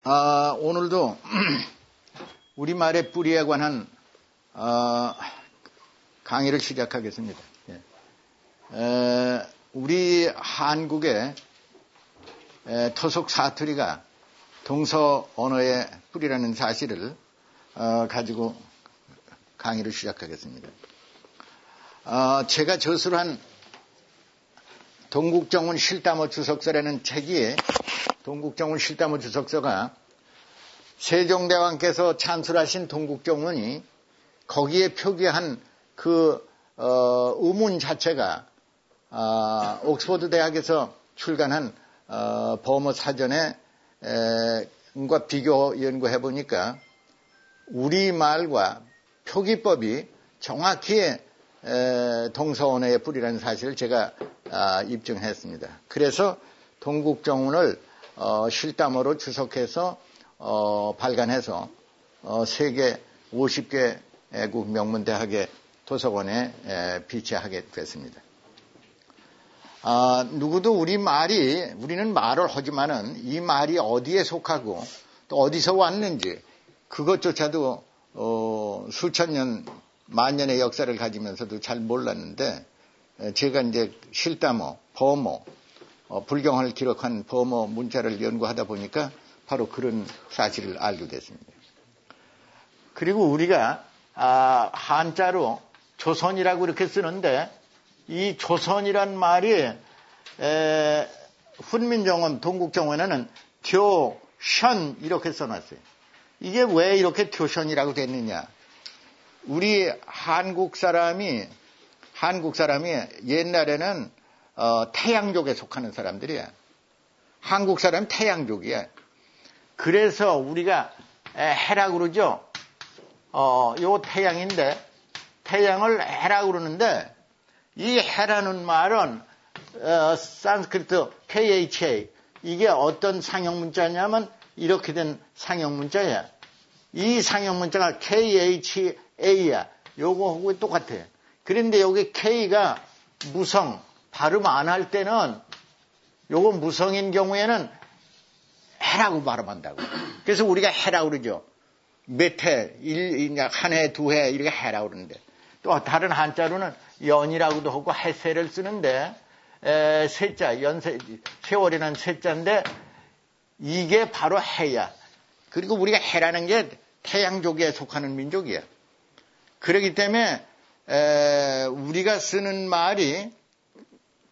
오늘도 우리말의 뿌리에 관한 강의를 시작하겠습니다. 우리 한국의 토속 사투리가 동서 언어의 뿌리라는 사실을 가지고 강의를 시작하겠습니다. 제가 저술한 동국정운 실담어 주석서라는 책이 동국정운 실담어 주석서가 세종대왕께서 찬술하신 동국정운이 거기에 표기한 그 의문 자체가 옥스퍼드 대학에서 출간한 범어 사전에 과 비교 연구해 보니까 우리말과 표기법이 정확히 동서 언어의 뿌리라는 사실을 제가 입증했습니다. 그래서 동국정운을 실담어로 주석해서 발간해서 세계 50개 애국 명문대학의 도서관에 비치하게 됐습니다. 누구도 우리는 말을 하지만은 이 말이 어디에 속하고 또 어디서 왔는지 그것조차도 수천 년, 만년의 역사를 가지면서도 잘 몰랐는데 제가 이제 실담어, 범어, 불경을 기록한 범어 문자를 연구하다 보니까 바로 그런 사실을 알게 됐습니다. 그리고 우리가 한자로 조선이라고 이렇게 쓰는데 이 조선이란 말이 훈민정음, 동국정원에는 튜션 이렇게 써놨어요. 이게 왜 이렇게 튜션이라고 됐느냐? 우리 한국 사람이 옛날에는 태양족에 속하는 사람들이야. 한국 사람은 태양족이야. 그래서 우리가 해라고 그러죠. 요 태양인데 태양을 해라고 그러는데 이 해라는 말은 산스크리트 KHA 이게 어떤 상형문자냐면 이렇게 된 상형문자야. 이 상형문자가 KHA야. 요거하고 똑같아. 그런데 여기 K가 무성 발음 안 할 때는 요거 무성인 경우에는 해라고 발음한다고. 그래서 우리가 해라고 그러죠. 몇 해, 한 해, 두 해 이렇게 해라고 그러는데 또 다른 한자로는 연이라고도 하고 해세를 쓰는데 세자, 세월이라는 세자인데 이게 바로 해야. 그리고 우리가 해라는 게 태양족에 속하는 민족이야. 그렇기 때문에 우리가 쓰는 말이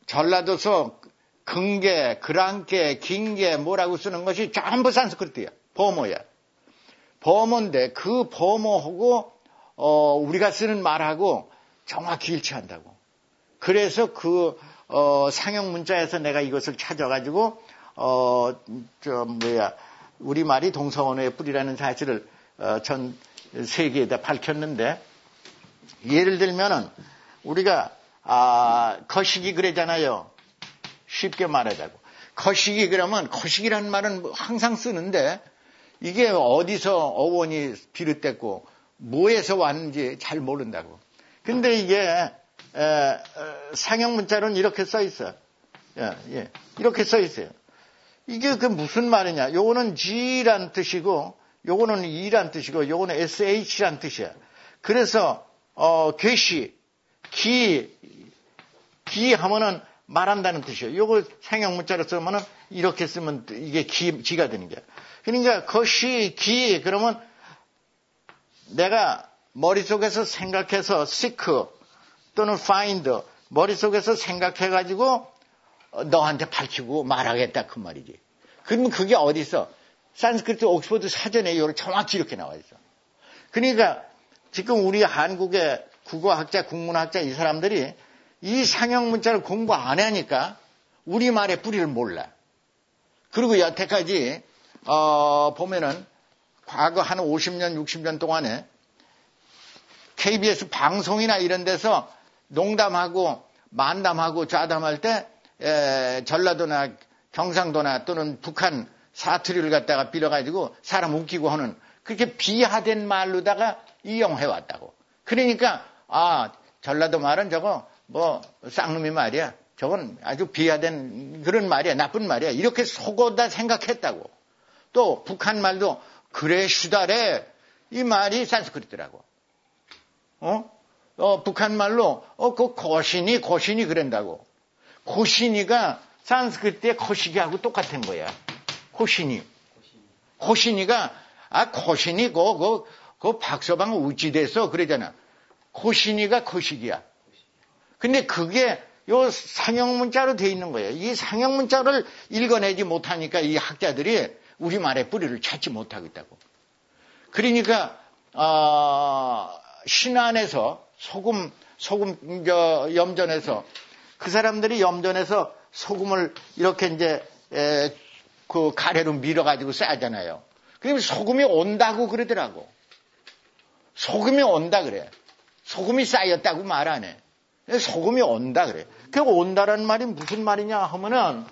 전라도서 근개, 그랑개, 긴개 뭐라고 쓰는 것이 전부 산스크리트야. 범어야. 범어인데 그 범어하고 우리가 쓰는 말하고 정확히 일치한다고. 그래서 그 상형 문자에서 내가 이것을 찾아가지고 우리말이 동서 언어의 뿌리라는 사실을 전 세계에다 밝혔는데 예를 들면은 우리가 거시기 그러잖아요. 쉽게 말하자고. 거시기 그러면 거시기라는 말은 항상 쓰는데 이게 어디서 어원이 비롯됐고 뭐에서 왔는지 잘 모른다고. 근데 이게 상형 문자로는 이렇게 써 있어. 이렇게 써 있어요. 이게 그 무슨 말이냐? 요거는 G란 뜻이고 요거는 E란 뜻이고 요거는 SH란 뜻이야. 그래서 괴시, 기 하면은 말한다는 뜻이에요. 요걸 상형 문자로 쓰면은 이렇게 쓰면 이게 기가 되는 거야. 그러니까 거시, 기 그러면 내가 머릿속에서 생각해서 seek 또는 find 머릿속에서 생각해가지고 너한테 밝히고 말하겠다 그 말이지. 그러면 그게 어디 있어? 산스크리트 옥스퍼드 사전에 이걸 정확히 이렇게 나와 있어. 그러니까 지금 우리 한국의 국어학자, 국문학자 이 사람들이 이 상형 문자를 공부 안 하니까 우리말의 뿌리를 몰라. 그리고 여태까지 보면은 과거 한 50년, 60년 동안에 KBS 방송이나 이런 데서 농담하고 만담하고 좌담할 때 전라도나 경상도나 또는 북한 사투리를 갖다가 빌어가지고 사람 웃기고 하는 그렇게 비하된 말로다가 이용해왔다고. 그러니까 전라도 말은 저거 쌍놈이 말이야. 저건 아주 비하된 그런 말이야. 나쁜 말이야. 이렇게 속어다 생각했다고. 또 북한 말도 그래 슈다래 이 말이 산스크리트라고. 북한 말로 그 고신이 그런다고. 고신이가 산스크리트의 코시기하고 똑같은 거야. 고신이가 고신이 그 박서방 우찌돼서 그러잖아. 고신이가 코시기야. 근데 그게 요 상형문자로 돼 있는 거예요. 이 상형문자를 읽어내지 못하니까 이 학자들이 우리말의 뿌리를 찾지 못하겠다고. 그러니까 신안에서 소금 염전에서 그 사람들이 염전에서 소금을 이렇게 이제 그 가래로 밀어가지고 싸잖아요. 그럼 소금이 온다고 그러더라고. 소금이 온다 그래. 소금이 쌓였다고 말 안 해. 소금이 온다 그래. 그 온다라는 말이 무슨 말이냐 하면은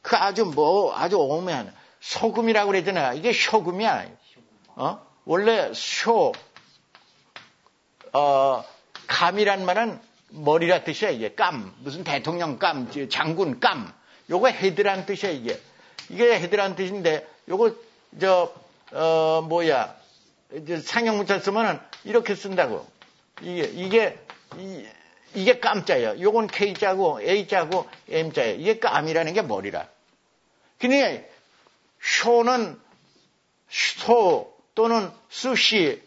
그 아주 오묘한 소금이라고 그러잖아. 이게 쇼금이야. 원래 감이란 말은 머리라 뜻이야, 이게. 감. 무슨 대통령 감, 장군 감. 요거 헤드란 뜻이야, 이게. 이게 헤드란 뜻인데, 요거, 상형문자 쓰면은 이렇게 쓴다고. 이게 깜자예요. 요건 K자고, A자고, M자예요. 이게 깜이라는 게 머리라. 근데, 쇼는 소 또는 수시,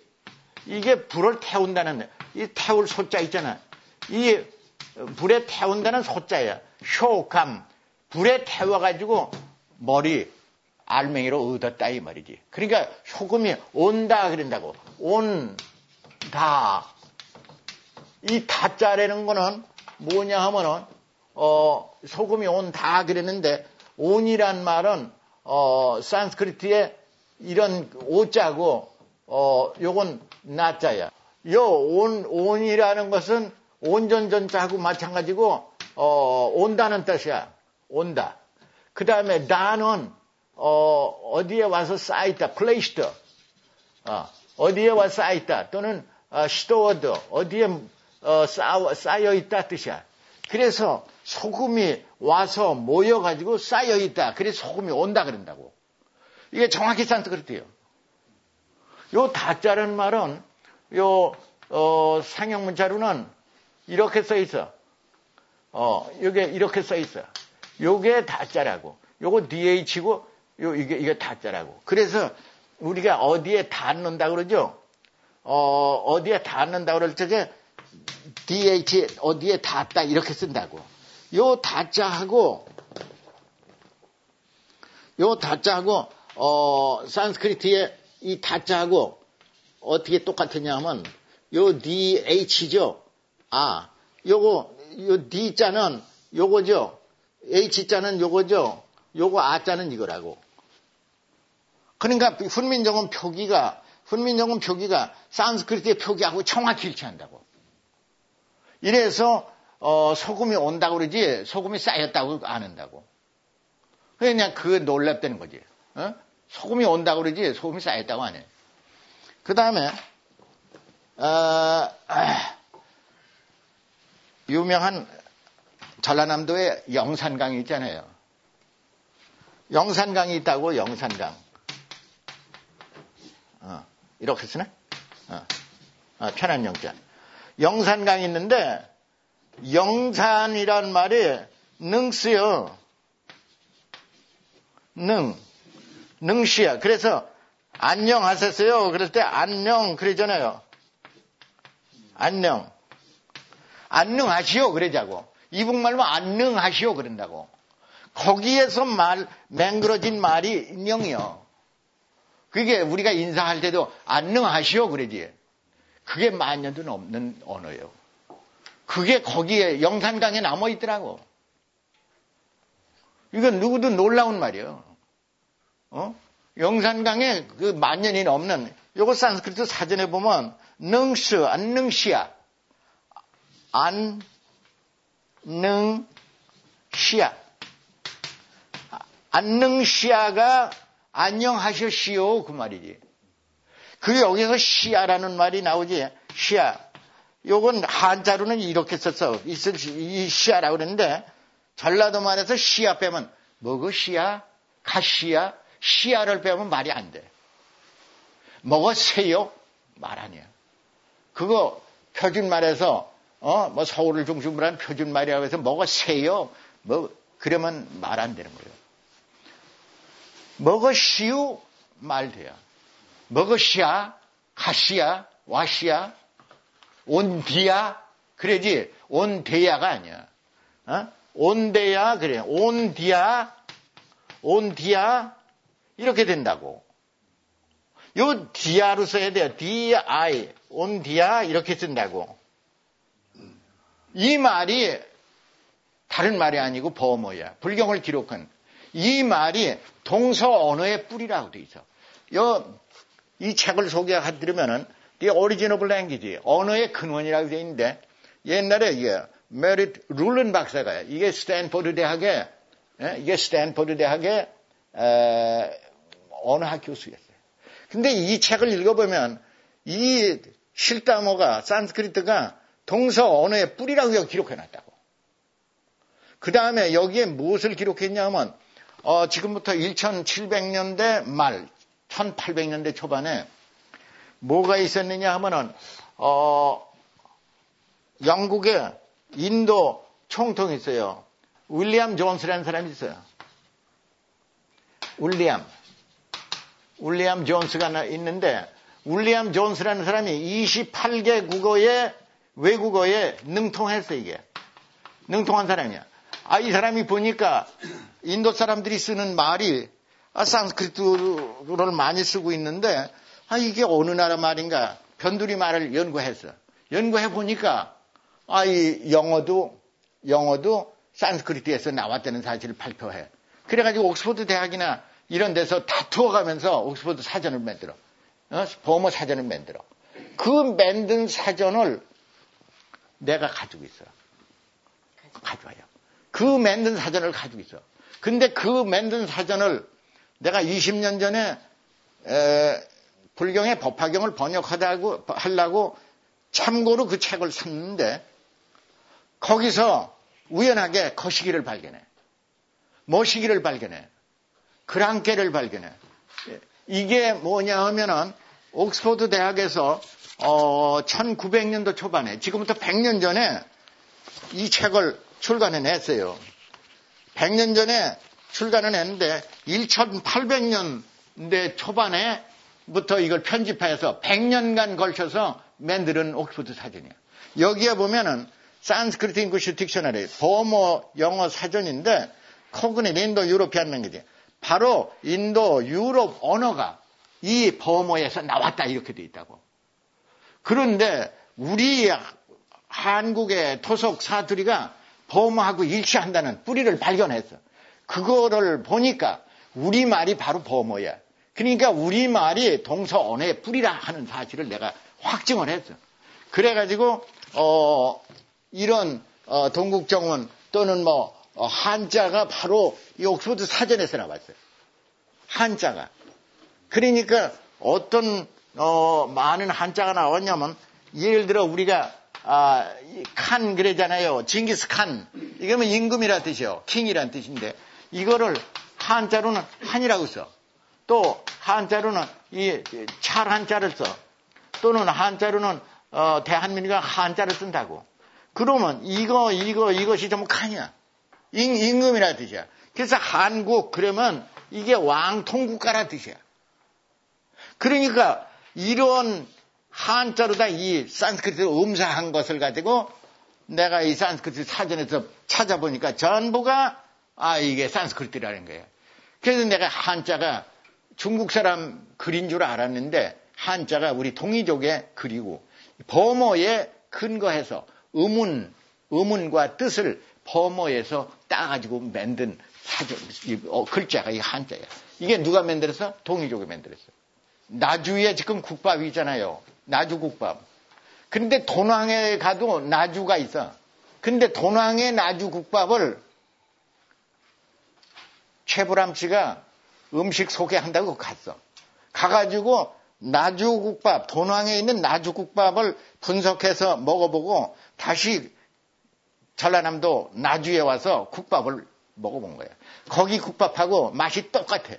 이게 불을 태운다는, 이 태울 소자 있잖아. 이 불에 태운다는 소자야. 쇼감. 불에 태워가지고 머리, 알맹이로 얻었다 이 말이지. 그러니까 소금이 온다 그런다고. 온다. 이 다자라는 거는 뭐냐 하면은, 소금이 온다 그랬는데, 온이란 말은, 산스크리트에 이런 오자고, 요건 나자야. 온이라는 것은 온전전자하고 마찬가지고, 온다는 뜻이야. 온다. 그 다음에 나는, 어디에 와서 쌓였다. placed. 어디에 와서 쌓였다. 또는, stored. 어디에, 쌓여있다 뜻이야. 그래서 소금이 와서 모여가지고 쌓여있다. 그래서 소금이 온다 그런다고. 이게 정확히 산스크리트예요. 요 다자라는 말은 상형문자로는 이렇게 써 있어. 요게 이렇게 써 있어. 요게 다자라고. 요거 DH고 이게 다자라고. 그래서 우리가 어디에 닿는다 그러죠? 어디에 닿는다 그럴 적에 DH 어디에 닿다 이렇게 쓴다고. 요 다자하고 산스크리트의 이 다자하고 어떻게 똑같으냐 하면 요 DH죠. 요 D자는 요거죠. H자는 요거죠. 요거 A자는 이거라고. 그러니까 훈민정음 표기가 산스크리트의 표기하고 정확히 일치한다고. 이래서 소금이 온다고 그러지 소금이 쌓였다고 안 한다고. 그냥 그게 놀랍다는 거지. 소금이 온다고 그러지 소금이 쌓였다고 안 해. 그 다음에 유명한 전라남도에 영산강이 있잖아요. 영산강이 있다고. 영산강. 이렇게 쓰네. 편한 영자. 영산강이 있는데 영산이란 말이 능쓰요. 능시야. 그래서 안녕하셨어요. 그럴 때 안녕 그러잖아요. 안녕하시오 그러자고. 이북말로 안녕하시오 그런다고. 거기에서 맹그러진 말이 인형이요. 그게 우리가 인사할 때도 안녕하시오 그러지. 그게 만년도 넘는 언어예요. 그게 거기에 영산강에 남아 있더라고. 이건 누구도 놀라운 말이에요. 영산강에 그 만년이 넘는, 요거 산스크리트 사전에 보면, 안능시야. 안능시야가 안녕하셨시오 그 말이지. 그 여기서 시야라는 말이 나오지. 시야. 요건 한자로는 이렇게 썼어. 이 시야라고 그러는데 전라도 말에서 시야 빼면 뭐그 시야? 가시야? 시야를 빼면 말이 안 돼. 먹었어요? 말 아니야. 그거 표준말에서 뭐 서울을 중심으로 한 표준말이라고 해서 먹었어요? 뭐 그러면 말 안 되는 거예요. 먹었시우? 말 돼요. 먹었시야? 가시야? 와시야? 온디야? 그래지 온대야가 아니야. 온대야 그래. 온디야? 온디야? 이렇게 된다고. 요 디아로 써야 돼요. di, 온디야 이렇게 쓴다고. 이 말이 다른 말이 아니고 버모야. 불경을 기록한 이 말이 동서 언어의 뿌리라고 돼 있어. 이 책을 소개해드리면은 The Origin of Language, 언어의 근원이라고 돼 있는데 옛날에 이게 메리트 룰런 박사가 이게 스탠포드 대학의 언어학 교수였어요. 근데 이 책을 읽어보면 이 실다모가 산스크리트가 동서 언어의 뿌리라고 기록해놨다고. 그 다음에 여기에 무엇을 기록했냐면 지금부터 1700년대 말 1800년대 초반에 뭐가 있었느냐 하면은 영국에 인도 총통이 있어요. 윌리엄 존스라는 사람이 있어요. 윌리엄 존스가 있는데 윌리엄 존스라는 사람이 28개 국어의 외국어에 능통했어. 이게 능통한 사람이야. 이 사람이 보니까 인도 사람들이 쓰는 말이 산스크리트를 많이 쓰고 있는데 이게 어느 나라 말인가 변두리 말을 연구했어. 연구해 보니까 이 영어도 산스크리트에서 나왔다는 사실을 발표해. 그래가지고 옥스퍼드 대학이나 이런 데서 다투어가면서 옥스퍼드 사전을 만들어. 버머 사전을 만들어. 그 만든 사전을 내가 가지고 있어. 가져와요. 그 만든 사전을 가지고 있어. 근데 그 만든 사전을 내가 20년 전에 불경의 법화경을 하려고 참고로 그 책을 샀는데 거기서 우연하게 거시기를 발견해. 머시기를 발견해. 그랑깨를 발견해. 이게 뭐냐 하면은 옥스퍼드 대학에서 1900년도 초반에 지금부터 100년 전에 이 책을 출간해 냈어요. 100년 전에 출간을 했는데 1800년대 초반에부터 이걸 편집해서 100년간 걸쳐서 만드는 옥스퍼드 사전이야. 여기에 보면은 산스크리트 잉글리시 딕셔너리 버머 영어 사전인데 코그닛 인도 유로피안 랭귀지 바로 인도 유럽 언어가 이 버머에서 나왔다 이렇게 돼 있다고. 그런데 우리 한국의 토속 사투리가 버머하고 일치한다는 뿌리를 발견했어. 그거를 보니까 우리말이 바로 버머야. 그러니까 우리말이 동서 언어의 뿌리라 하는 사실을 내가 확증을 했어. 그래가지고 이런 동국정원 또는 한자가 바로 이 옥스퍼드 사전에서 나왔어요. 한자가. 그러니까 어떤 많은 한자가 나왔냐면 예를 들어 우리가 칸 그러잖아요. 징기스 칸. 이거면 임금이라는 뜻이요. 킹이라는 뜻인데 이거를 한자로는 한이라고 써. 또 한자로는 이 찰 한자를 써. 또는 한자로는 대한민국은 한자를 쓴다고. 그러면 이것이 전부 칸이야. 임금이라는 뜻이야. 그래서 한국 그러면 이게 왕통국가라는 뜻이야. 그러니까 이런 한자로다 이 산스크리트 음사한 것을 가지고 내가 이 산스크리트 사전에서 찾아보니까 전부가 이게 산스크리트라는 거예요. 그래서 내가 한자가 중국 사람 글인 줄 알았는데 한자가 우리 동이족의 글이고 버머에 근거해서 의문과 뜻을 버머에서 따가지고 만든 사전 글자가 이 한자야. 이게 누가 만들었어? 동이족이 만들었어. 나주에 지금 국밥이 있잖아요. 나주국밥. 근데 돈왕에 가도 나주가 있어. 근데 돈왕의 나주국밥을 최불암 씨가 음식 소개한다고 갔어. 가가지고 나주국밥, 돈왕에 있는 나주국밥을 분석해서 먹어보고 다시 전라남도 나주에 와서 국밥을 먹어본 거야. 거기 국밥하고 맛이 똑같아.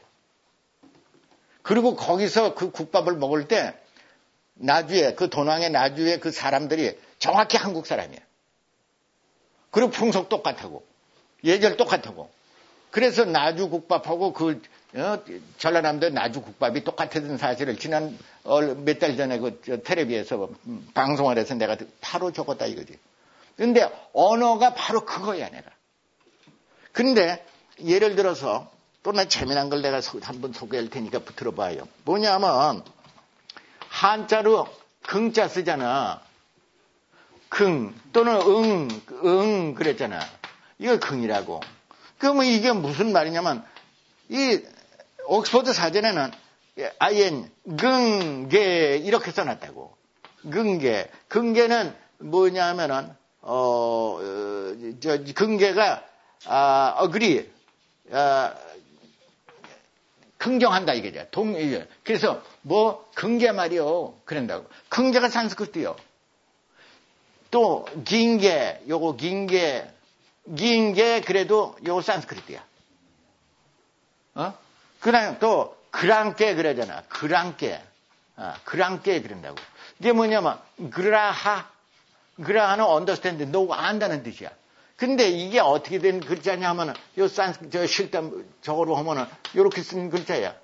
그리고 거기서 그 국밥을 먹을 때 나주에, 그 돈왕의 나주에 그 사람들이 정확히 한국 사람이야. 그리고 풍속 똑같고, 예절 똑같고. 그래서 나주 국밥하고 전라남도 나주 국밥이 똑같았던 사실을 지난 몇 달 전에 텔레비에서 방송을 해서 내가 바로 적었다 이거지. 근데 언어가 바로 그거야, 내가. 근데 예를 들어서 또 난 재미난 걸 내가 한번 소개할 테니까 들어봐요. 뭐냐면 한자로 긍자 쓰잖아. 긍 또는 응 그랬잖아. 이거 긍이라고. 그러면 이게 무슨 말이냐면 이 옥스퍼드 사전에는 IN 긍계 이렇게 써놨다고. 긍계는 뭐냐면은 긍계가 agree 긍정한다 이거죠. 그래서 뭐 긍계 말이요 그런다고. 긍계가 산스크리트요. 또 긴계 요거 긴계 그래도 요거 산스크리트야. 그다음 또 그랑께 그러잖아. 그랑께 그런다고. 이게 뭐냐면 그라하는 understand, 너 안다는 뜻이야. 근데 이게 어떻게 된 글자냐 하면은 요 실담 저거로 하면은 요렇게 쓴 글자야.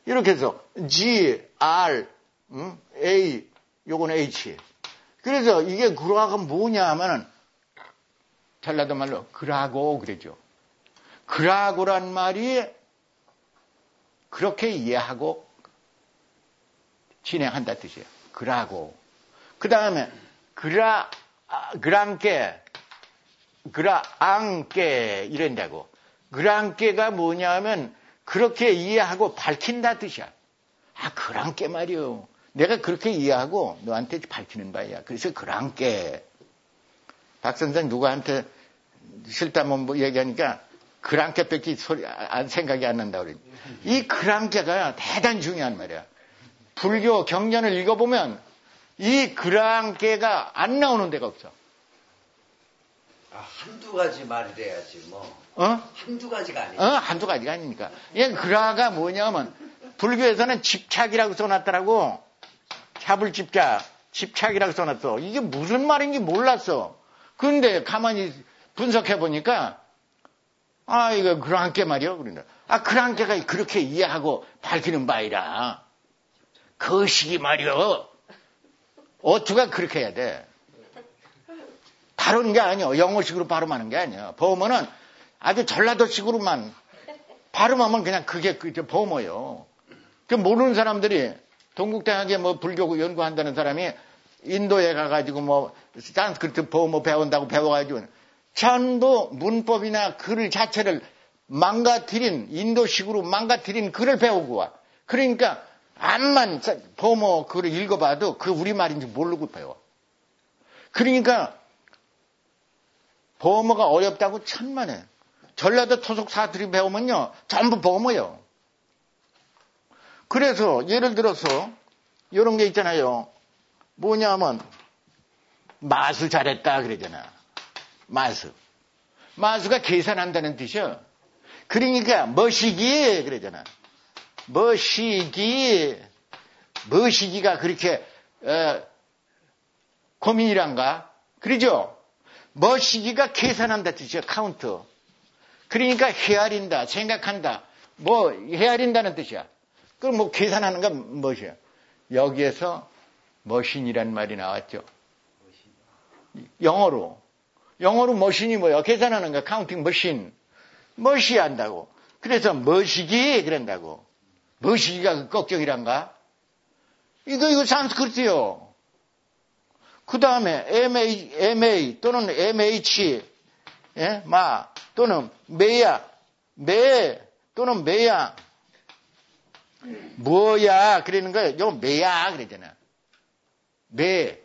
이렇게 해서 G, R, A, 요건 H. 그래서 이게 그라가 뭐냐 하면은 전라도 말로 그라고 그러죠. 그라고란 말이 그렇게 이해하고 진행한다 뜻이에요. 그라고. 그 다음에 그랑께 이런다고. 그랑께가 뭐냐면 그렇게 이해하고 밝힌다 뜻이야. 그랑께 말이요. 내가 그렇게 이해하고 너한테 밝히는 바야. 그래서 그랑께. 박 선생 누구한테 실담 뭐 얘기하니까 그랑께밖에 생각이 안 난다고 그래. 이 그랑께가 대단히 중요한 말이야. 불교 경전을 읽어보면 이 그랑께가 안 나오는 데가 없어. 한두 가지 말이 돼야지 뭐. 한두 가지가 아니야. 한두 가지가 아니니까. 이 그라가 뭐냐면 불교에서는 집착이라고 써놨더라고. 잡을 집착이라고 써놨어. 이게 무슨 말인지 몰랐어. 근데 가만히 분석해보니까 이거 그랑께 말이요. 그런다. 그랑께가 그렇게 이해하고 밝히는 바이라. 거시기 말이요. 어투가 그렇게 해야 돼. 바르는 게 아니야. 영어식으로 발음하는 게 아니야. 범어는 아주 전라도식으로만 발음하면 그냥 그게 범어요. 그 모르는 사람들이 동국대학에 뭐 불교 연구한다는 사람이 인도에 가가지고 뭐 산스크리트 범어 배운다고 배워가지고 전부 문법이나 글 자체를 망가뜨린 인도식으로 망가뜨린 글을 배우고 와. 그러니까 암만 범어 글을 읽어봐도 그 우리말인지 모르고 배워. 그러니까 범어가 어렵다고 천만에. 전라도 토속 사투리 배우면요 전부 범어요. 그래서 예를 들어서 이런 게 있잖아요. 뭐냐면 마수 잘했다 그러잖아. 마수가 계산한다는 뜻이야. 그러니까 머시기 그러잖아. 머시기가 그렇게 고민이란가? 그러죠? 머시기가 계산한다 뜻이야. 카운트. 그러니까 헤아린다, 생각한다. 뭐 헤아린다는 뜻이야. 그럼 뭐 계산하는 건 무엇이야? 여기에서 머신이란 말이 나왔죠. 영어로 머신이 뭐야? 계산하는 거, 카운팅 머신. 머시한다고. 그래서 머시기 그런다고. 머시기가 그 걱정이란가? 이거 산스크리트요. 그 다음에 MA 또는 MH, 예? 또는 또는 매야. 뭐야? 그러는 거예요. 이거 매야 그러잖아. 몇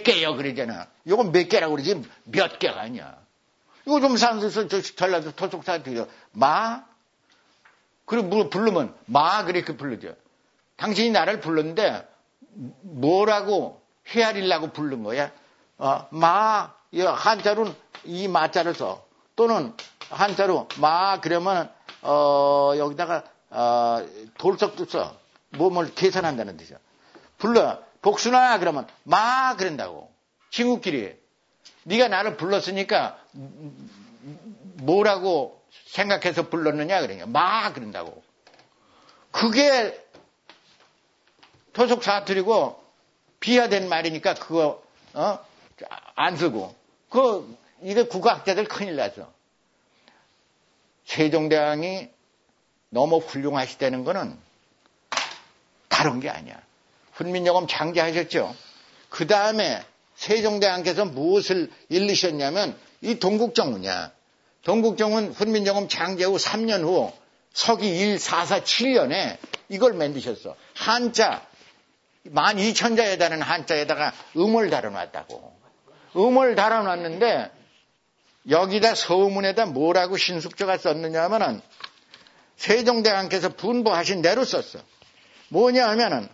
개요 그러잖아. 이건 몇 개라고 그러지 몇 개가 아니야. 이거 좀 전라도 토속사투리요. 그리고 부르면 그렇게 부르죠. 당신이 나를 불렀는데 뭐라고 헤아리려고 부른 거야? 이 한자로는 이 마자를 써. 또는 한자로 마 그러면 여기다가 돌석도 써. 뭘 계산한다는 뜻이야. 불러 복순아 그러면 마 그런다고. 친구끼리 네가 나를 불렀으니까 뭐라고 생각해서 불렀느냐 그러냐. 마 그런다고. 그게 토속 사투리고 비하된 말이니까 그거 안 쓰고. 이거 국어학자들 큰일 나서. 세종대왕이 너무 훌륭하시다는 거는 다른 게 아니야. 훈민정음 창제하셨죠. 그 다음에 세종대왕께서 무엇을 일으셨냐면 이 동국정문이야. 동국정문 훈민정음 창제 후 3년 후 서기 1447년에 이걸 만드셨어. 한자 12,000자에 달하는 한자에다가 음을 달아놨다고. 음을 달아놨는데 여기다 서문에다 뭐라고 신숙조가 썼느냐 하면은 세종대왕께서 분부하신 대로 썼어. 뭐냐 하면은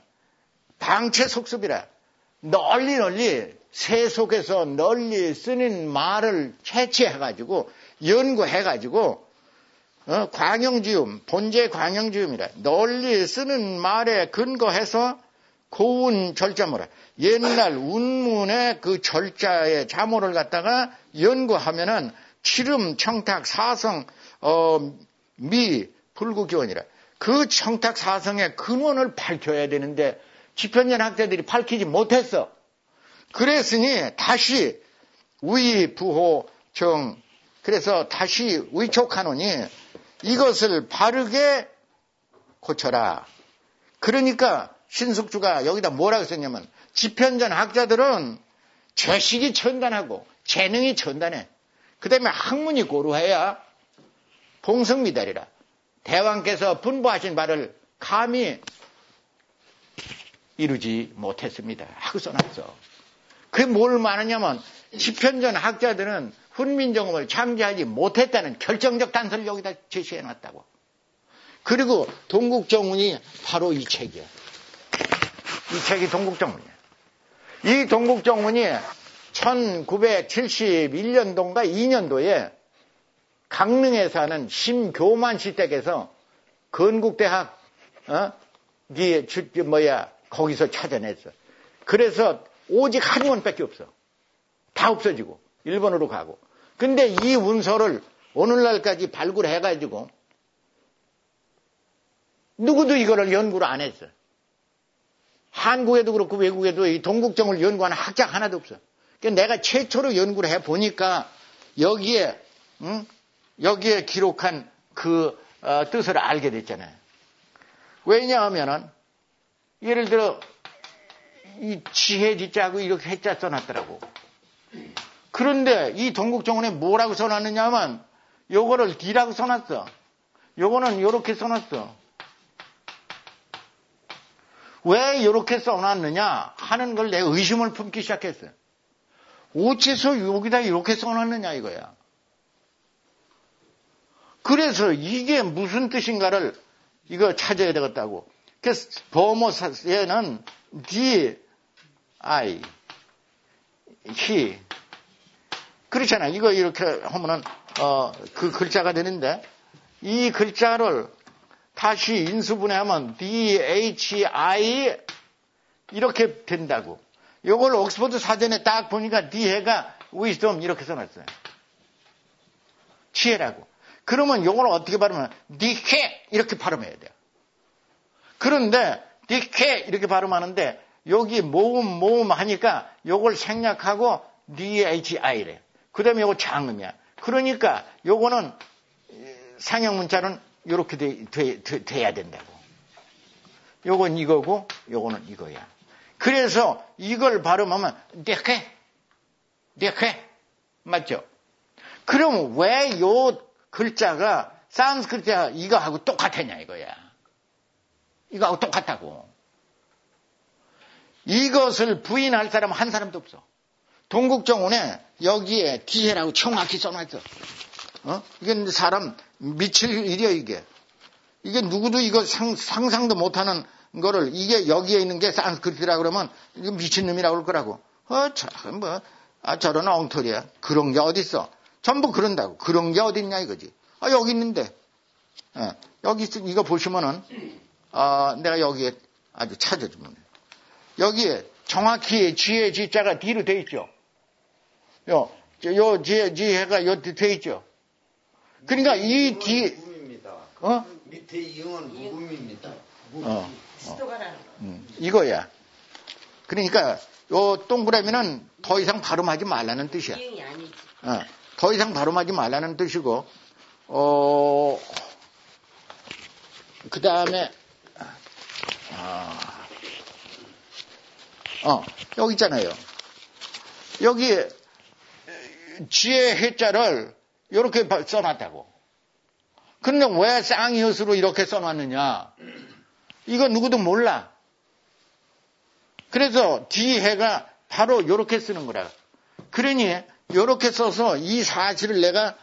방채 속습이라. 널리 세 속에서 널리 쓰는 말을 채취해가지고 연구해가지고 광영지음, 본제 광영지음이라. 널리 쓰는 말에 근거해서 고운 절자모라. 옛날 운문의 그 절자의 자모를 갖다가 연구하면은 칠음, 청탁, 사성, 미, 불구기원이라. 그 청탁 사성의 근원을 밝혀야 되는데 집현전 학자들이 밝히지 못했어. 그랬으니 다시 위, 부호, 정, 그래서 다시 위촉하노니 이것을 바르게 고쳐라. 그러니까 신숙주가 여기다 뭐라고 썼냐면 집현전 학자들은 재식이 천단하고 재능이 천단해. 그 다음에 학문이 고루해야 봉성미달이라. 대왕께서 분부하신 바를 감히 이루지 못했습니다 하고 써놨어. 그게 뭘 말하냐면 집현전 학자들은 훈민정음을 창제하지 못했다는 결정적 단서를 여기다 제시해놨다고. 그리고 동국정문이 바로 이 책이야. 이 책이 동국정문이야. 이 동국정문이 1971년도인가 2년도에 강릉에 사는 심교만 씨 댁에서 건국대학 거기서 찾아냈어. 그래서 오직 한 원밖에 없어. 다 없어지고 일본으로 가고. 근데 이 문서를 오늘날까지 발굴해가지고 누구도 이거를 연구를 안 했어. 한국에도 그렇고 외국에도 이 동국정을 연구하는 학자 하나도 없어. 그러니까 내가 최초로 연구를 해보니까 여기에 기록한 그 뜻을 알게 됐잖아요. 왜냐하면은 예를 들어 이 지혜지자하고 이렇게 해자 써놨더라고. 그런데 이 동국정원에 뭐라고 써놨느냐 하면 요거를 D라고 써놨어. 요거는 요렇게 써놨어. 왜 요렇게 써놨느냐 하는 걸 내 의심을 품기 시작했어. 어째서 여기다 이렇게 써놨느냐 이거야. 그래서 이게 무슨 뜻인가를 이거 찾아야 되겠다고. 그래서 버모사에는 D, I, he. 그렇잖아. 이거 이렇게 하면은, 그 글자가 되는데, 이 글자를 다시 인수분해하면 D, H, I, 이렇게 된다고. 이걸 옥스퍼드 사전에 딱 보니까 D해가 wisdom 이렇게 써놨어요. 지혜라고. 그러면 이걸 어떻게 발음하면, 디케! 이렇게 발음해야 돼요. 그런데, 디케! 이렇게 발음하는데, 여기 모음 하니까, 요걸 생략하고, DHI래. 그 다음에 요거 장음이야. 그러니까, 요거는, 상형문자는 요렇게 돼야 된다고. 요건 이거고, 요거는 이거야. 그래서, 이걸 발음하면, 디케! 맞죠? 그럼 왜 요 글자가, 산스크리트 이거하고 똑같았냐, 이거야. 이거하고 똑같다고. 이것을 부인할 사람 한 사람도 없어. 동국정원에 여기에 디해라고 정확히 써놨어. 이게 사람 미칠 일이야, 이게. 이게 누구도 이거 상상도 못하는 거를, 이게 여기에 있는 게 산스크리트라고 그러면, 이거 미친놈이라고 그럴 거라고. 참, 저런 엉터리야. 그런 게 어딨어. 전부 그런다고. 그런 게 어딨냐 이거지. 여기 있는데. 여기 이거 보시면은 내가 여기에 아주 찾아주면 여기에 정확히 지혜 지자가 뒤로 돼 있죠. 요 지혜가 요 돼 있죠. 그러니까 이 뒤 밑에 이응은 무음입니다. 이거야. 그러니까 요 동그라미는 더 이상 발음하지 말라는 뜻이야. 이응이 아니지. 더 이상 발음하지 말라는 뜻이고, 그 다음에, 여기 있잖아요. 여기 지혜 해자를 이렇게 써놨다고. 그런데 왜 쌍이옷으로 이렇게 써놨느냐? 이거 누구도 몰라. 그래서 뒤해가 바로 이렇게 쓰는 거라. 그러니 이렇게 써서 이 사실을 내가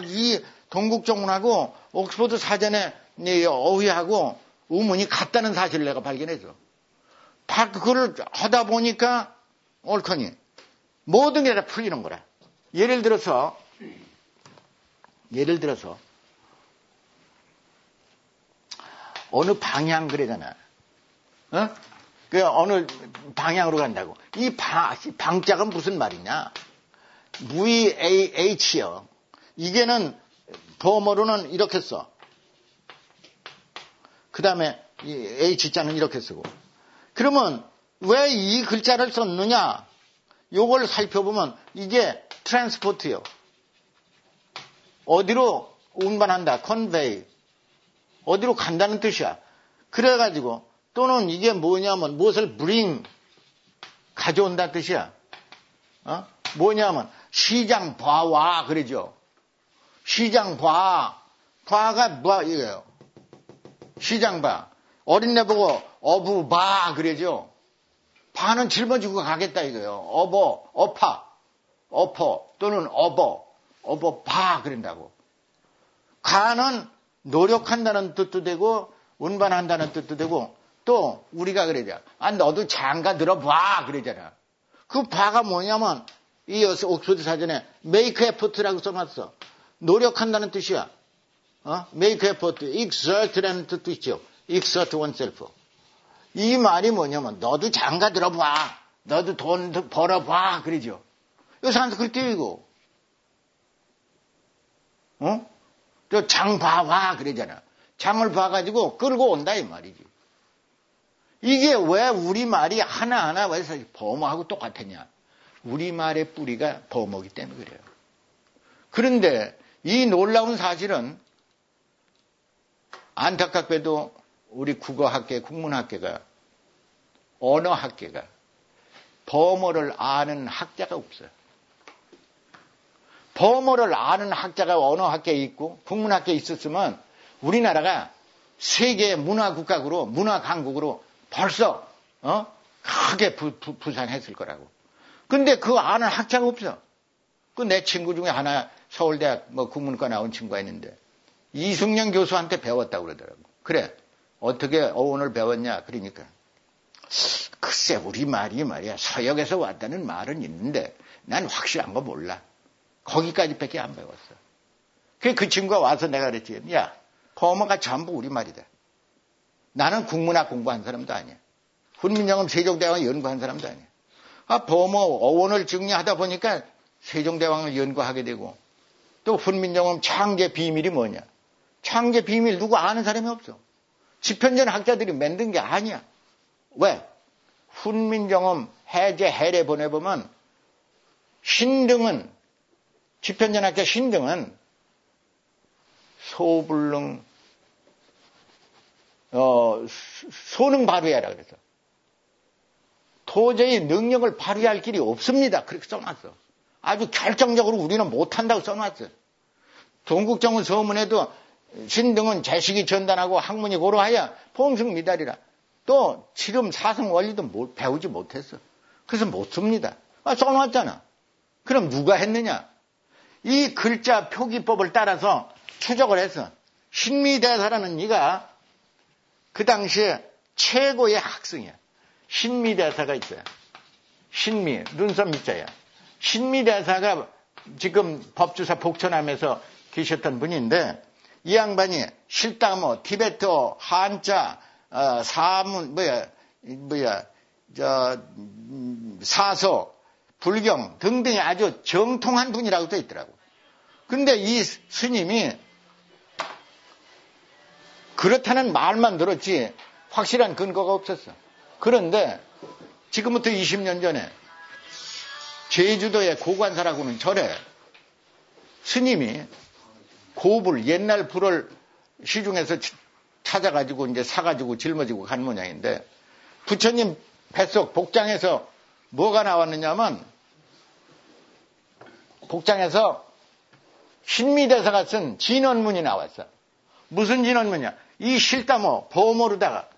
이 동국정문하고 옥스퍼드 사전에 어휘하고 우문이 같다는 사실을 내가 발견했어. 그걸 하다 보니까 옳거니 모든 게 다 풀리는 거라. 예를 들어서 어느 방향 그러잖아. 그 어느 방향으로 간다고. 이 방자가 무슨 말이냐? VAH요. 이게는 범어로는 이렇게 써. 그 다음에 이 H자는 이렇게 쓰고. 그러면 왜 이 글자를 썼느냐? 요걸 살펴보면 이게 트랜스포트요. 어디로 운반한다. convey. 어디로 간다는 뜻이야. 그래가지고 또는 이게 뭐냐면 무엇을 bring 가져온다는 뜻이야. 뭐냐면 시장 봐와 그러죠. 시장 봐가 뭐 이거예요. 시장 봐. 어린애 보고 어부 봐 그러죠. 봐는 짊어지고 가겠다 이거예요. 어퍼 또는 어버 봐 그런다고. 가는 노력한다는 뜻도 되고 운반한다는 뜻도 되고 또 우리가 그러자. 너도 장가 들어봐 그러잖아. 그 바가 뭐냐면 이 옥스퍼드 사전에 make effort라고 써놨어. 노력한다는 뜻이야. make effort, exert라는 뜻도 있죠. exert oneself. 이 말이 뭐냐면 너도 장가 들어봐. 너도 돈 벌어봐 그러죠. 이거 산스크리트이고. 장 봐와 그러잖아. 장을 봐가지고 끌고 온다 이 말이지. 이게 왜 우리말이 하나하나 왜 범어하고 똑같았냐. 우리말의 뿌리가 범어기 때문에 그래요. 그런데 이 놀라운 사실은 안타깝게도 우리 국어학계, 국문학계가 언어학계가 범어를 아는 학자가 없어요. 범어를 아는 학자가 언어학계에 있고 국문학계에 있었으면 우리나라가 세계 문화국가로 문화강국으로 벌써 크게 부상했을 거라고. 근데 그 아는 학자가 없어. 그 내 친구 중에 하나 서울대학 국문과 나온 친구가 있는데 이승영 교수한테 배웠다고 그러더라고. 그래 어떻게 어원을 배웠냐 그러니까 글쎄 우리 말이 말이야 서역에서 왔다는 말은 있는데 난 확실한 거 몰라. 거기까지밖에 안 배웠어. 그 친구가 와서 내가 그랬지. 야 범어가 전부 우리말이다. 나는 국문학 공부한 사람도 아니야. 훈민정음 세종대왕을 연구한 사람도 아니야. 범어 어원을 정리하다 보니까 세종대왕을 연구하게 되고 또 훈민정음 창제 비밀이 뭐냐. 창제 비밀 누구 아는 사람이 없어. 집현전 학자들이 만든 게 아니야. 왜? 훈민정음 해제 해례 보내보면 신등은 집현전 학자 신등은 소불능 소능 발휘해라 그래서 도저히 능력을 발휘할 길이 없습니다. 그렇게 써놨어. 아주 결정적으로 우리는 못한다고 써놨어. 동국정은 서문에도 신등은 재식이 전단하고 학문이 고로하여 봉승미달이라. 또 지금 사성 원리도 배우지 못했어. 그래서 못 씁니다. 써놨잖아. 그럼 누가 했느냐? 이 글자 표기법을 따라서 추적을 해서 신미대사라는 이가 그 당시에 최고의 학생이야. 신미대사가 있어요. 신미, 눈썹 미자야. 신미 대사가 지금 법주사 복천함에서 계셨던 분인데, 이 양반이 실다모, 티베트, 한자, 사문, 사서, 불경 등등이 아주 정통한 분이라고 돼 있더라고. 근데 이 스님이 그렇다는 말만 들었지 확실한 근거가 없었어. 그런데 지금부터 20년 전에 제주도의 고관사라고는 절에 스님이 고불, 옛날 불을 시중에서 찾아가지고 이제 사가지고 짊어지고 간 모양인데, 부처님 뱃속 복장에서 뭐가 나왔느냐면, 복장에서 신미대사가 쓴 진언문이 나왔어. 무슨 진언문이야? 이 실다모, 보모르다가,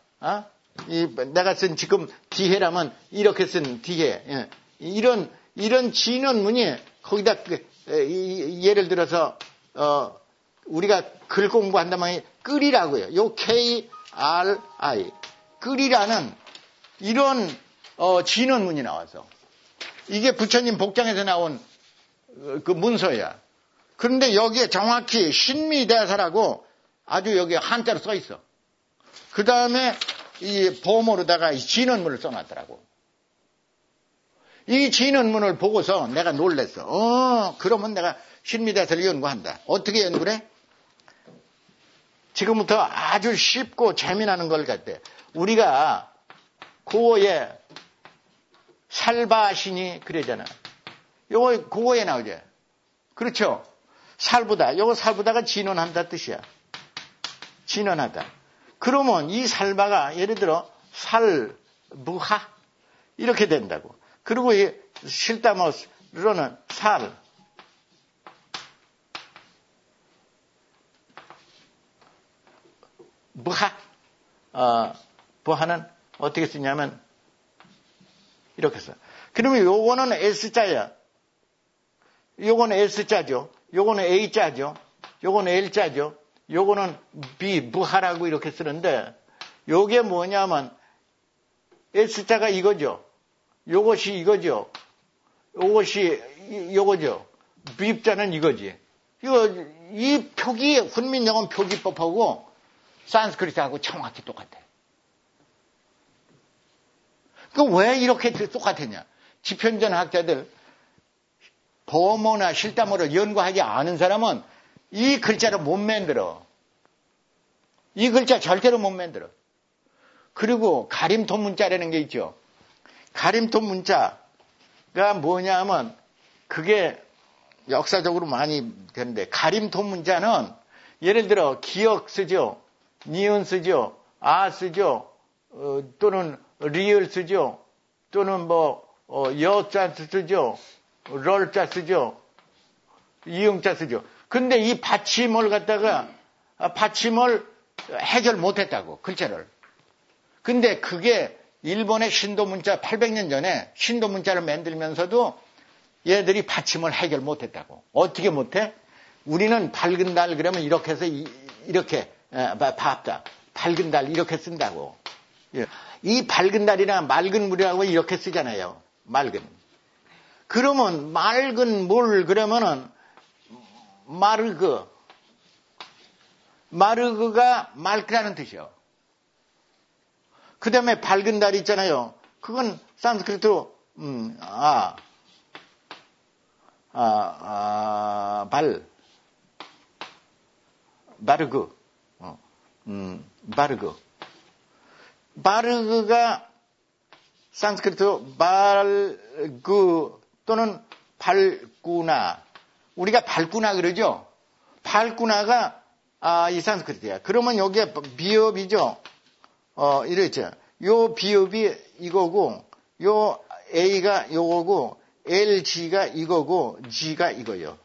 내가 쓴 지금 디해라면 이렇게 쓴 디해. 예. 이런 진언문이 거기다 예를 들어서 우리가 글 공부한다면 끌이라고요. 요 K-R-I 끌이라는 이런 진언문이 나와서 이게 부처님 복장에서 나온 그 문서야. 그런데 여기에 정확히 신미대사라고 아주 여기 한자로 써 있어. 그 다음에 이 보모로다가 진언문을 써놨더라고. 이 진언문을 보고서 내가 놀랬어. 그러면 내가 신미대사를 연구한다. 어떻게 연구를 해? 지금부터 아주 쉽고 재미나는 걸 갖대. 우리가 고어에 살바신이 그러잖아. 요거 고어에 나오죠. 그렇죠? 살보다. 요거 살보다가 진언한다 뜻이야. 진언하다. 그러면 이 살바가 예를 들어 살무하 이렇게 된다고. 그리고 이 실다모로는 살 무하 부하는 어떻게 쓰냐면 이렇게 써. 그러면 요거는 S자야. 요거는 S자죠. 요거는 A자죠. 요거는 L자죠. 요거는 B, 무하라고 이렇게 쓰는데, 요게 뭐냐면 S자가 이거죠. 요것이 이거죠. 요것이 요거죠. B자는 이거지. 이 표기, 훈민정음 표기법하고 산스크리트하고 정확히 똑같아. 왜 이렇게 똑같았냐? 지편전 학자들, 보모나 실다모를 연구하지 않은 사람은 이 글자를 못 만들어. 이 글자 절대로 못 만들어. 그리고 가림토 문자라는 게 있죠. 가림토 문자가 뭐냐면 그게 역사적으로 많이 되는데, 가림토 문자는 예를 들어 기역 쓰죠. 니은 쓰죠. 아 쓰죠. 또는 리을 쓰죠. 또는 여자 쓰죠. 럴자 쓰죠. 이응자 쓰죠. 근데 이 받침을 갖다가 받침을 해결 못했다고, 글자를. 근데 그게 일본의 신도 문자 800년 전에 신도 문자를 만들면서도 얘들이 받침을 해결 못했다고. 어떻게 못해? 우리는 밝은 달 그러면 이렇게 해서 이렇게 밥다. 밝은 달 이렇게 쓴다고. 이 밝은 달이나 맑은 물이라고 이렇게 쓰잖아요. 맑은. 그러면 맑은 물 그러면은 마르그가 맑다는 뜻이요. 그 다음에 밝은 달 있잖아요. 그건 산스크리트로 바르그가 산스크리트 발그 또는 발구나. 우리가 발구나 그러죠. 발구나가 이 산스크리트야. 그러면 여기에 비읍이죠. 이랬죠. 요 비읍이 이거고, 요 A가 요거고, LG가 이거고, G가 이거요.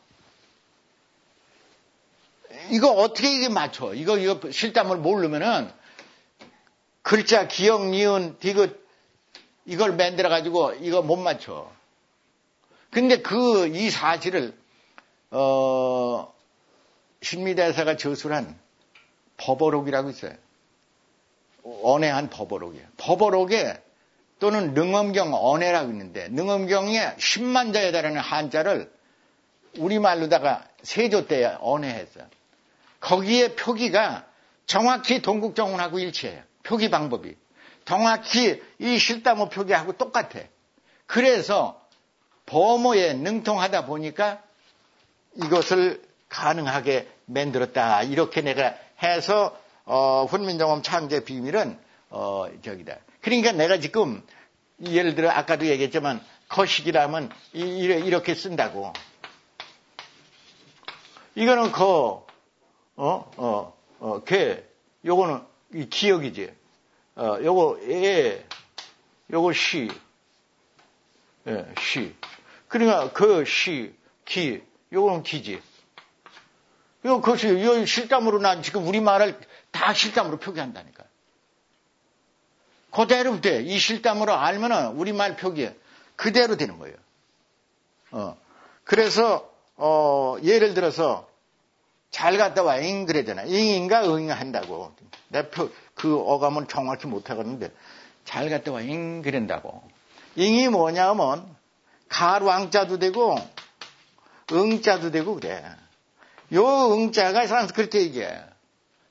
이거 어떻게 이게 맞춰? 이거 실담을 모르면은 글자, 기역, 니은, 디귿 이걸 만들어가지고 이거 못 맞춰. 근데 이 사실을, 신미대사가 저술한 법어록이라고 있어요. 언해한 법어록이에요. 법어록에 또는 능엄경 언해라고 있는데 능엄경에 10만 자에 달하는 한자를 우리말로다가 세조 때 언해했어요. 거기에 표기가 정확히 동국정운하고 일치해요. 표기 방법이. 정확히 이 실다모 표기하고 똑같아. 그래서 범어에 능통하다 보니까 이것을 가능하게 만들었다. 이렇게 내가 해서 훈민정음 창제 비밀은 저기다. 그러니까 내가 지금 예를 들어 아까도 얘기했지만 거식이라면 이렇게 쓴다고. 이거는 개. 요거는 이 기억이지. 요거 요거 시. 예, 시. 그러니까 기. 요거는 기지. 요 실담으로 난 지금 우리말을 다 실담으로 표기한다니까. 그대로 돼. 이 실담으로 알면은 우리말 표기 그대로 되는 거예요. 그래서 예를 들어서 잘 갔다 와 잉 그러잖아. 잉인가 응 한다고. 내가 그 어감은 정확히 못 하겠는데 잘 갔다 와 잉 그런다고. 잉이 뭐냐면 갈왕자도 되고 응자도 되고 그래. 요 응자가 산스크리트에 이게.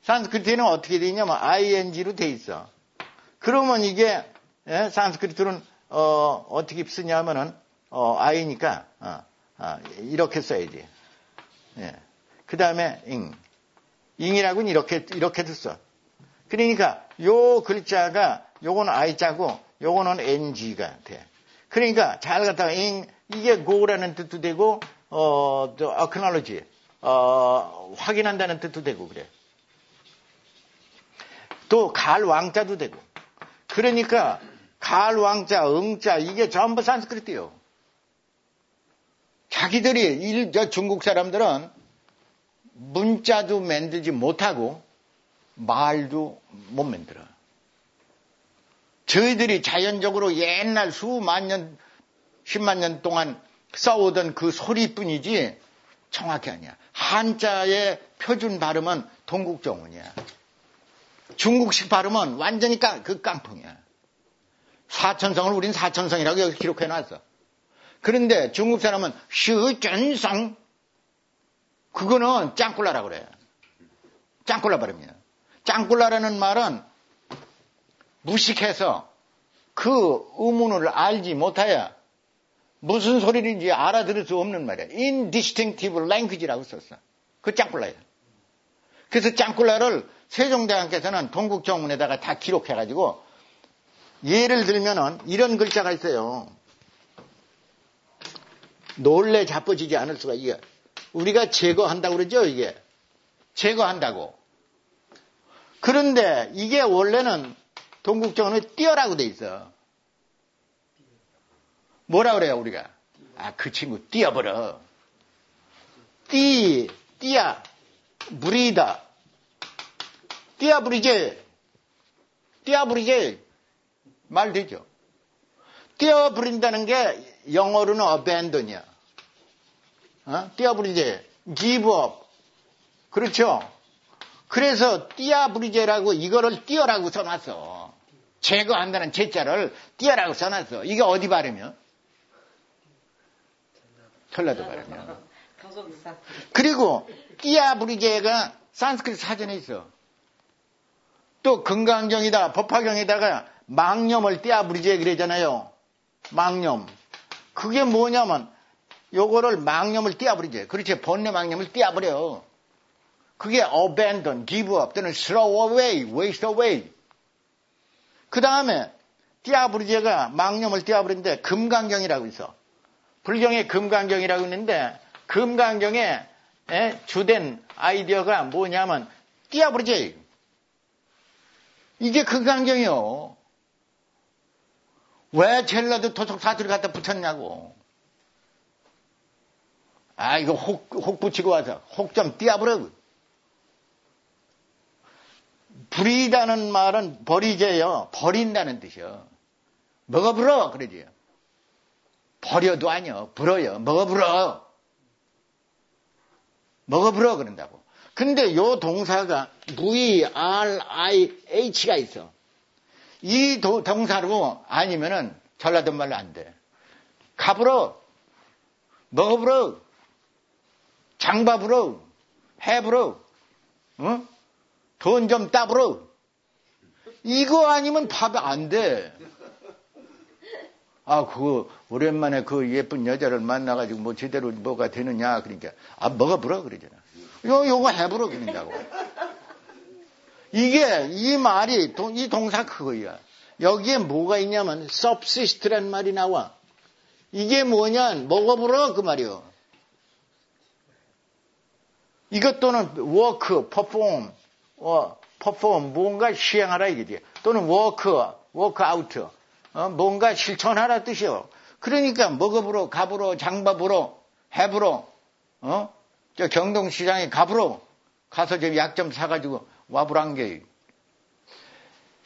산스크리트에는 어떻게 돼 있냐면 ing로 돼 있어. 그러면 이게 산스크리트는 어떻게 쓰냐면은 i니까 이렇게 써야지. 예. 그 다음에 잉이라고는 이렇게도 써. 그러니까 요 글자가 요거는 i자고 요거는 ng가 돼. 그러니까 잘 갖다가 이게 go라는 뜻도 되고 acknowledge 확인한다는 뜻도 되고 그래. 또 갈왕자도 되고. 그러니까 갈왕자, 응자 이게 전부 산스크리트예요. 자기들이 중국 사람들은 문자도 만들지 못하고 말도 못 만들어. 저희들이 자연적으로 옛날 수만 년, 10만 년 동안 써오던 그 소리뿐이지 정확히 아니야. 한자의 표준 발음은 동국정운이야. 중국식 발음은 완전히 깡통이야. 사천성을 우린 사천성이라고 여기 기록해놨어. 그런데 중국 사람은 시전성 그거는 짱꿀라라고 그래. 짱꿀라 발음이야. 짱꿀라라는 말은 무식해서 그 의문을 알지 못하여 무슨 소리인지 알아들을 수 없는 말이야. Indistinctive language라고 썼어. 그 짱꿀라야. 그래서 짱꿀라를 세종대왕께서는 동국정운에다가 다 기록해가지고 예를 들면은 이런 글자가 있어요. 놀래 자빠지지 않을 수가 이게 우리가 제거한다고 그러죠 이게 제거한다고. 그런데 이게 원래는 동국정운에 띄어라고 돼 있어. 뭐라 그래요 우리가? 그 친구 띄어버려. 띄야 부리다. 띄어부리제 말 되죠. 띄어부린다는 게 영어로는 abandon이야. 띄어부리제 give up. 그렇죠. 그래서 띄어부리제라고 이거를 띄어라고 써놨어. 제거한다는 제자를 띄어라고 써놨어. 이게 어디 발음이야? 전라도 발음이야. 그리고 띄어부리제가 산스크리트 사전에 있어. 또 금강경이다 법화경에다가 망념을 띄어부리제 그러잖아요. 망념. 그게 뭐냐면 요거를 망념을 띄어부리제. 그렇지. 번뇌 망념을 띄어버려. 그게 abandon, give up 또는 throw away, waste away. 그 다음에 띄어부리제가 망념을 띄어버리는데 금강경이라고 있어. 불경에 금강경이라고 있는데 금강경에 주된 아이디어가 뭐냐면 띄어부리제. 이게 금강경이요. 왜 전라도 토속 사투리 갖다 붙였냐고. 이거 혹 붙이고 와서 혹 좀 띄어버려. 부리다는 말은 버리제요. 버린다는 뜻이요. 뭐가 불어? 그러지요. 버려도 아니요. 불어요. 뭐가 불어? 뭐가 불어? 그런다고. 근데 요 동사가 VRIH가 있어. 이 동사로 아니면은 전라도 말로 안 돼. 가불어, 먹어불어, 장봐불어, 해불어, 어? 돈 좀 따불어. 이거 아니면 밥 안 돼. 아, 그거, 오랜만에 그 예쁜 여자를 만나가지고 뭐 제대로 뭐가 되느냐. 그러니까, 아, 먹어불어. 그러잖아. 요거 해불어. 그런다고. 이게, 이 말이, 이 동사 그거야. 여기에 뭐가 있냐면, subsist란 말이 나와. 이게 뭐냐, 먹어불어. 그 말이요. 이것 또는 work, perform, 뭔가 시행하라 이거지. 또는 work out, 뭔가 실천하라 뜻이요. 그러니까 먹어보러, 가보러, 장봐보러, 해보러, 저 경동시장에 가보러, 가서 저 약 좀 사가지고 와보란 게.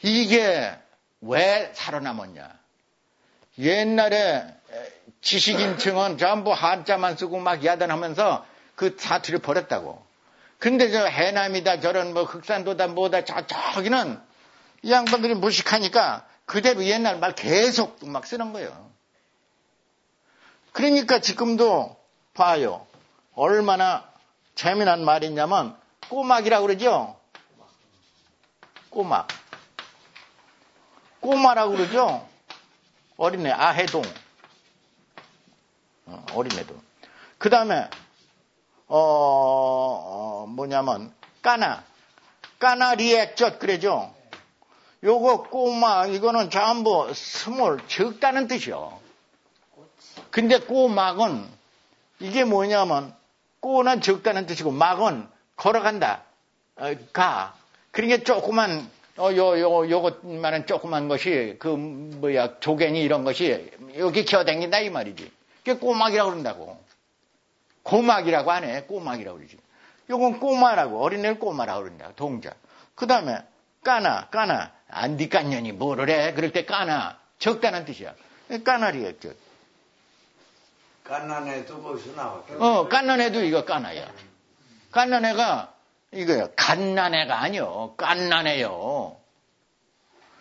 이게 왜 살아남았냐. 옛날에 지식인층은 전부 한자만 쓰고 막 야단하면서 그 사투리 버렸다고. 근데 저 해남이다 저런 뭐 흑산도다 뭐다 저기는 이 양반들이 무식하니까 그대로 옛날 말 계속 막 쓰는 거예요. 그러니까 지금도 봐요. 얼마나 재미난 말이냐면 꼬막이라고 그러죠. 꼬마라고 그러죠. 어린애 아해동. 어린애도. 그 다음에 뭐냐면 까나리액젓 그러죠. 요거 꼬마 이거는 전부 스몰 적다는 뜻이요. 근데 꼬막은 이게 뭐냐면 꼬는 적다는 뜻이고 막은 걸어간다. 가. 그러니까 조그만 요것만은 조그만 것이 조개니 이런 것이 여기 기어다닌다 이 말이지. 그게 꼬막이라고 그런다고. 고막이라고 안 해. 꼬막이라고 그러지. 요건 꼬마라고. 어린애를 꼬마라고 그런다. 동자. 그 다음에 까나. 안디 깐년이 뭐를 해? 그럴 때 까나. 적다는 뜻이야. 까나리였죠. 깐난애도 거기서 나왔죠. 깐난애도 이거 까나야. 깐난애가 이거요. 갓난애가 아니요. 깐난애요.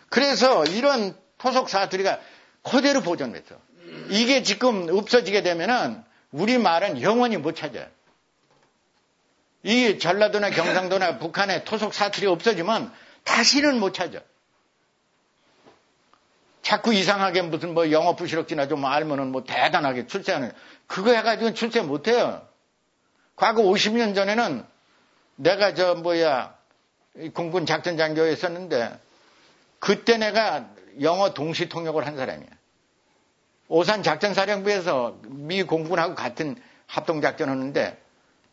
그래서 이런 토속 사투리가 그대로 보존됐어. 이게 지금 없어지게 되면은 우리 말은 영원히 못 찾아요. 이 전라도나 경상도나 북한의 토속 사투리 없어지면 다시는 못 찾아. 자꾸 이상하게 무슨 뭐 영어 부시럭지나 좀 알면은 뭐 대단하게 출세하는, 그거 해가지고는 출세 못 해요. 과거 50년 전에는 내가 공군 작전장교에 있었는데 그때 내가 영어 동시 통역을 한 사람이야. 오산 작전사령부에서 미 공군하고 같은 합동작전 하는데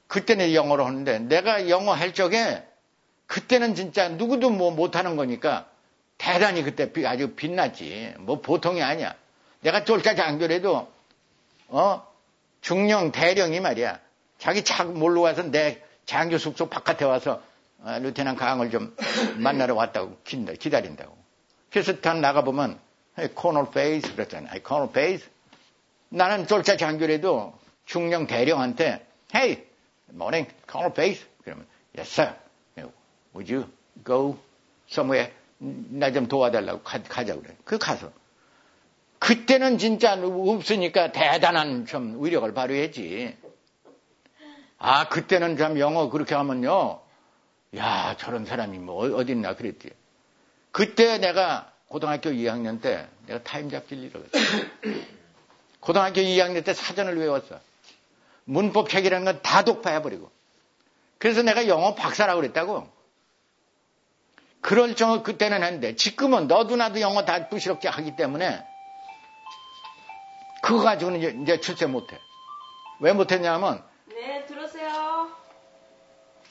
그때는 영어로 하는데 내가 영어 할 적에 그때는 진짜 누구도 뭐 못하는 거니까 대단히 그때 아주 빛났지. 뭐 보통이 아니야. 내가 쫄까 장교래도 중령 대령이 말이야. 자기 차 몰러 와서 내 장교 숙소 바깥에 와서 루테난 강을 좀 만나러 왔다고 기다린다고. 그래서 단 나가보면 코널 페이스 그랬잖아. 코널 페이스. 나는 쫄짜 장교래도 중령 대령한테 Hey, morning, 코널 페이스. 그러면 Yes, sir. Would you go somewhere? 나 좀 도와달라고 가자 그래. 그 가서. 그때는 진짜 없으니까 대단한 좀 위력을 발휘했지. 아, 그때는 참 영어 그렇게 하면요. 야, 저런 사람이 뭐 어딨나 그랬지. 그때 내가 고등학교 2학년 때 내가 타임 잡지를 읽었어. 고등학교 2학년 때 사전을 외웠어. 문법책이라는 건 다 독파해버리고. 그래서 내가 영어 박사라고 그랬다고. 그럴 정도 그때는 했는데 지금은 너도 나도 영어 다 부시럽게 하기 때문에 그거 가지고는 이제 출세 못해. 왜 못했냐면 네, 들으세요.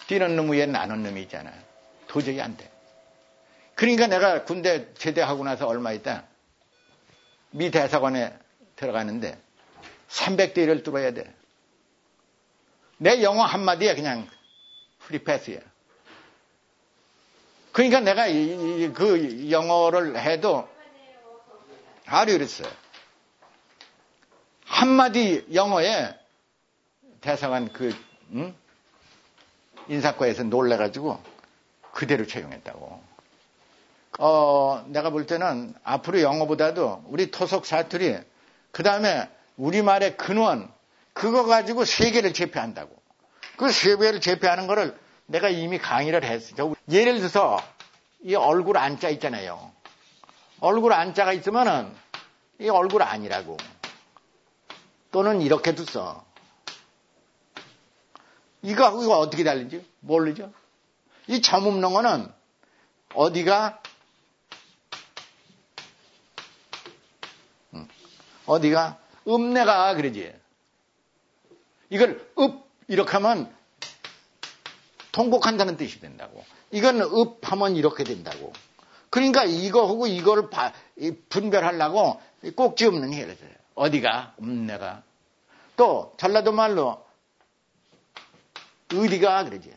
뛰는 놈 위에 나는 놈이 있잖아. 도저히 안 돼. 그러니까 내가 군대 제대하고 나서 얼마 있다 미 대사관에 들어가는데 300대 1을 뚫어야 돼. 내 영어 한마디에 그냥 프리패스야. 그러니까 내가 그 영어를 해도 아주 그랬어요. 한마디 영어에 대사관 인사과에서 놀래가지고 그대로 채용했다고. 내가 볼 때는 앞으로 영어보다도 우리 토속 사투리, 그 다음에 우리말의 근원, 그거 가지고 세계를 제패한다고. 그 세계를 제패하는 거를 내가 이미 강의를 했어. 예를 들어서 이 얼굴 안자 있잖아요. 얼굴 안자가 있으면은 이 얼굴 아니라고. 또는 이렇게도 써. 이거하고 이거 어떻게 다른지 모르죠? 이 점 없는 거는 어디가 읍내가 그러지. 이걸 이렇게 하면 통곡한다는 뜻이 된다고. 이건 하면 이렇게 된다고. 그러니까 이거하고 이거를 분별하려고 꼭지 없는 해를 써요. 어디가 읍내가. 또 전라도 말로 어디가 그러지.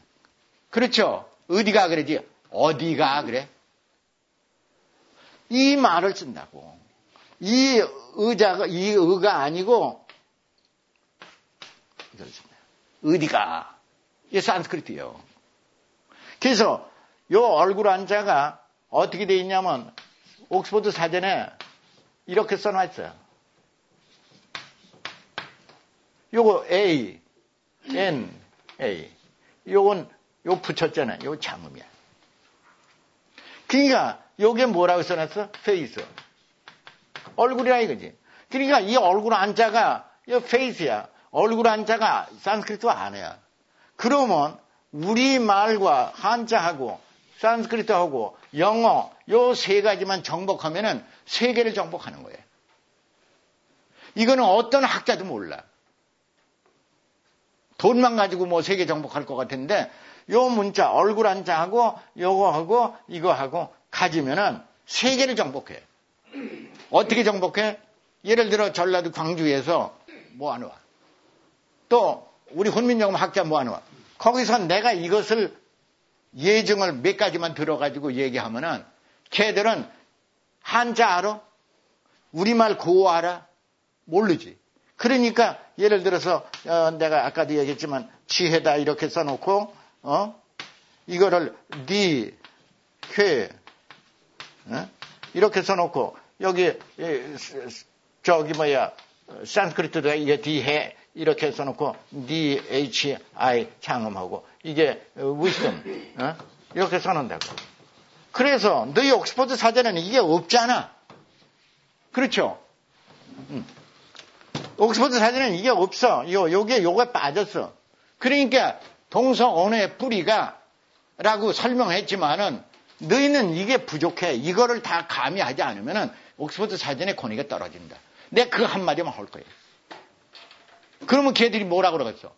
그렇죠. 어디가 그러지. 어디가 그래. 이 말을 쓴다고. 이 의가 아니고 이걸 씁니다. 어디가. 이게 산스크리트예요. 그래서 요 얼굴 안자가 어떻게 돼 있냐면 옥스퍼드 사전에 이렇게 써놨어요. 요거 A, N, A. 요건 요 붙였잖아요. 요 장음이야. 그러니까 요게 뭐라고 써놨어? 페이스. 얼굴이라 이거지. 그러니까 이 얼굴 안자가 이 페이스야. 얼굴 안자가 산스크리트 아니야. 그러면 우리말과 한자하고 산스크리트하고 영어 요 세 가지만 정복하면은 세계를 정복하는 거예요. 이거는 어떤 학자도 몰라. 돈만 가지고 뭐 세계 정복할 것 같은데 요 문자 얼굴 한자하고 요거하고 이거하고 가지면은 세계를 정복해. 어떻게 정복해? 예를 들어 전라도 광주에서 모아놓아. 또 우리 훈민정음 학자 모아놓아. 거기서 내가 이것을 예증을 몇 가지만 들어가지고 얘기하면은 걔들은 한자 알아? 우리말 고어 알아? 모르지. 그러니까 예를 들어서 내가 아까도 얘기했지만 지혜다 이렇게 써놓고 이거를 니, 쾌 이렇게 써놓고 여기 저기 산스크리트도 이게 디해 이렇게 써놓고 DHI 장음하고 이게 위스덤 이렇게 써놓는다고. 그래서 너희 옥스퍼드 사전에는 이게 없잖아. 그렇죠? 옥스퍼드 사전에는 이게 없어. 요게 빠졌어. 그러니까 동서 언어의 뿌리가 라고 설명했지만은 너희는 이게 부족해. 이거를 다 가미하지 않으면은 옥스퍼드 사전의 권위가 떨어진다. 내가 그 한마디만 할 거예요. 그러면 걔들이 뭐라 그러겠어?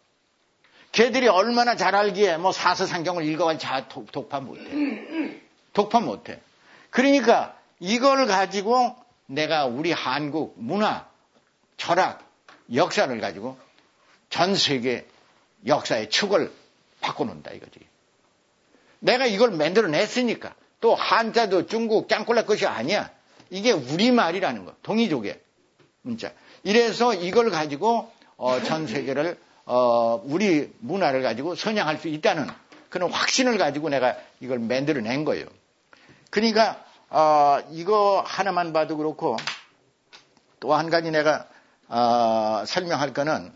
걔들이 얼마나 잘 알기에 뭐 사서상경을 읽어가지고 독파 못해. 독파 못해. 그러니까 이걸 가지고 내가 우리 한국 문화, 철학, 역사를 가지고 전 세계 역사의 축을 바꿔놓는다 이거지. 내가 이걸 만들어냈으니까. 또 한자도 중국 짱꼴라 것이 아니야. 이게 우리말이라는 거. 동이족의 문자. 이래서 이걸 가지고 전 세계를 우리 문화를 가지고 선양할 수 있다는 그런 확신을 가지고 내가 이걸 만들어낸 거예요. 그러니까 이거 하나만 봐도 그렇고 또 한 가지 내가 설명할 거는